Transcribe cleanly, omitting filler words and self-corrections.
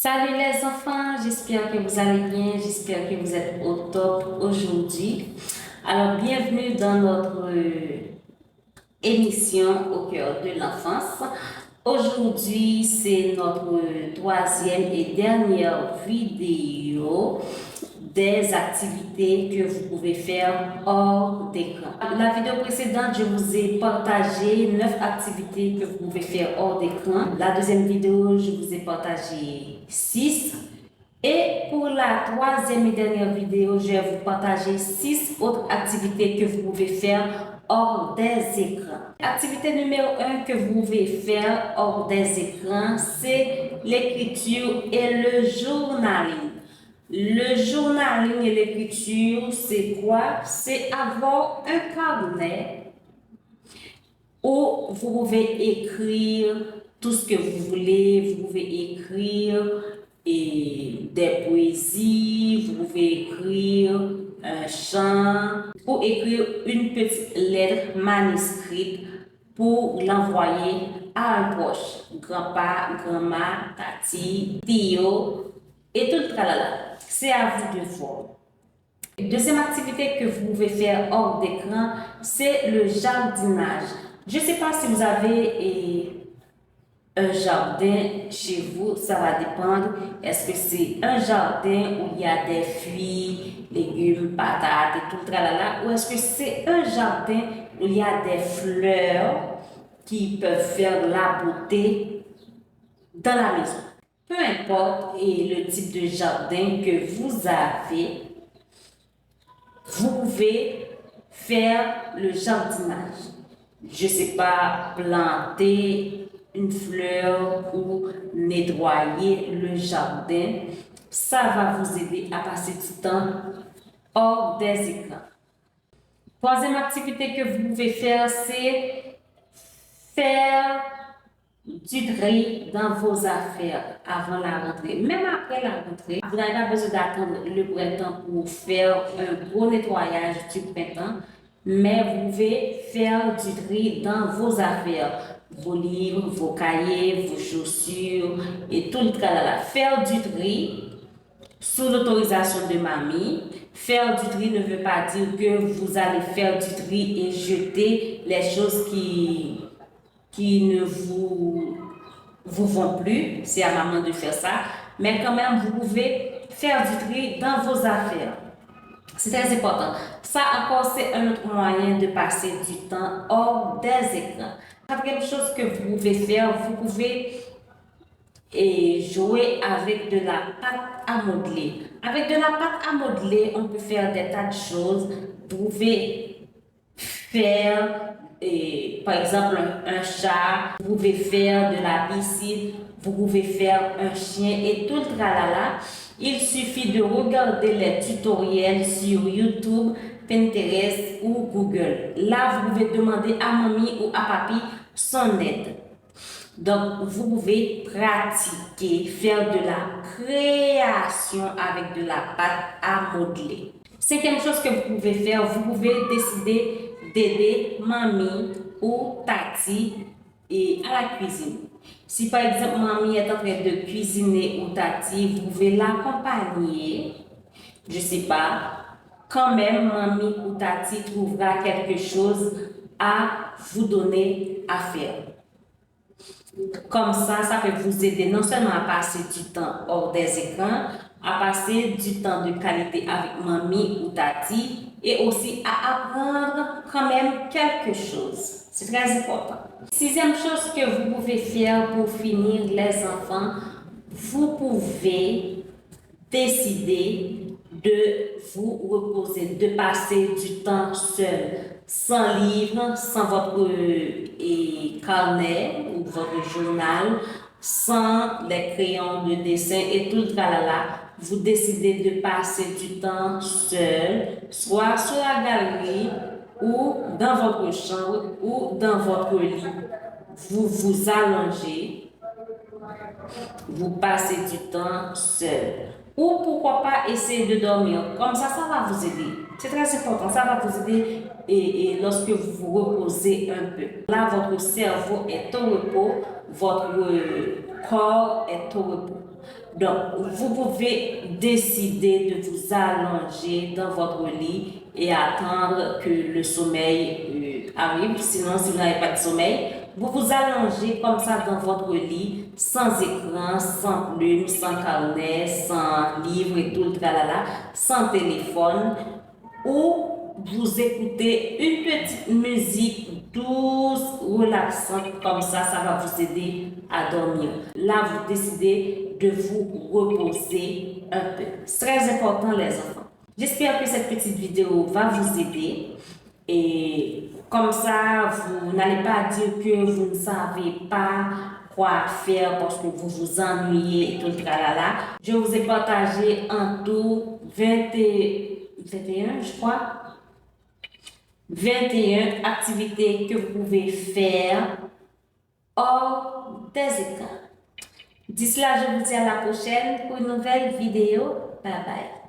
Salut les enfants, j'espère que vous allez bien, j'espère que vous êtes au top aujourd'hui. Alors, bienvenue dans notre émission au cœur de l'enfance. Aujourd'hui, c'est notre troisième et dernière vidéo des activités que vous pouvez faire hors d'écran. La vidéo précédente, je vous ai partagé 9 activités que vous pouvez faire hors d'écran. La deuxième vidéo, je vous ai partagé 6. Et pour la troisième et dernière vidéo, je vais vous partager 6 autres activités que vous pouvez faire hors des écrans. Activité numéro 1 que vous pouvez faire hors des écrans, c'est l'écriture et le journaling. Le journaling et l'écriture, c'est quoi? C'est avoir un carnet où vous pouvez écrire tout ce que vous voulez. Vous pouvez écrire des poésies, vous pouvez écrire un chant, ou écrire une petite lettre manuscrite pour l'envoyer à un proche, grand-papa, grand-mère, tati, tio, et tout le tralala. C'est à vous de voir. Deuxième activité que vous pouvez faire hors d'écran, c'est le jardinage. Je ne sais pas si vous avez un jardin chez vous, ça va dépendre. Est-ce que c'est un jardin où il y a des fruits, légumes, patates et tout le tralala, ou est-ce que c'est un jardin où il y a des fleurs qui peuvent faire la beauté dans la maison? Peu importe le type de jardin que vous avez, vous pouvez faire le jardinage. Je ne sais pas, planter une fleur ou nettoyer le jardin. Ça va vous aider à passer du temps hors des écrans. Troisième activité que vous pouvez faire, c'est faire du tri dans vos affaires avant la rentrée. Même après la rentrée, vous n'avez pas besoin d'attendre le printemps pour faire un gros nettoyage du printemps, mais vous pouvez faire du tri dans vos affaires, vos livres, vos cahiers, vos chaussures et tout le tralala. Faire du tri sous l'autorisation de mamie. Faire du tri ne veut pas dire que vous allez faire du tri et jeter les choses qui ne vous vont plus, c'est à maman de faire ça, mais quand même, vous pouvez faire du tri dans vos affaires. C'est très important. Ça encore, c'est un autre moyen de passer du temps hors des écrans. Quatrième chose que vous pouvez faire, vous pouvez jouer avec de la pâte à modeler. Avec de la pâte à modeler, on peut faire des tas de choses. Vous pouvez faire, par exemple, un chat, vous pouvez faire de la piscine, vous pouvez faire un chien et tout le tralala. Il suffit de regarder les tutoriels sur YouTube, Pinterest ou Google. Là, vous pouvez demander à mamie ou à papi son aide. Donc, vous pouvez pratiquer, faire de la création avec de la pâte à modeler. Cinquième chose que vous pouvez faire, vous pouvez décider d'aider mamie ou tati à la cuisine. Si par exemple mamie est en train de cuisiner ou tati, vous pouvez l'accompagner. Je ne sais pas, quand même mamie ou tati trouvera quelque chose à vous donner à faire. Comme ça peut vous aider non seulement à passer du temps hors des écrans, à passer du temps de qualité avec mamie ou tati et aussi à apprendre quand même quelque chose. C'est très important. Sixième chose que vous pouvez faire pour finir, les enfants, vous pouvez décider de vous reposer, de passer du temps seul, sans livre, sans votre carnet ou votre journal, sans les crayons de dessin et tout le tralala. Vous décidez de passer du temps seul, soit sur la galerie ou dans votre chambre ou dans votre lit. Vous vous allongez, vous passez du temps seul. Ou pourquoi pas essayer de dormir. Comme ça va vous aider. C'est très important. Ça va vous aider et lorsque vous vous reposez un peu. Là, votre cerveau est au repos, votre corps est au repos. Donc, vous pouvez décider de vous allonger dans votre lit et attendre que le sommeil arrive. Sinon, si vous n'avez pas de sommeil, vous vous allongez comme ça dans votre lit, sans écran, sans plume, sans carnet, sans livre et tout le tralala, sans téléphone, ou vous écoutez une petite musique douce, relaxante, comme ça va vous aider à dormir. Là, vous décidez de vous reposer un peu. C'est très important, les enfants. J'espère que cette petite vidéo va vous aider. Et comme ça, vous n'allez pas dire que vous ne savez pas quoi faire parce que vous vous ennuyez et tout le tralala. Je vous ai partagé en tout 21, je crois. 21 activités que vous pouvez faire hors des écrans. D'ici là, je vous dis à la prochaine pour une nouvelle vidéo. Bye bye.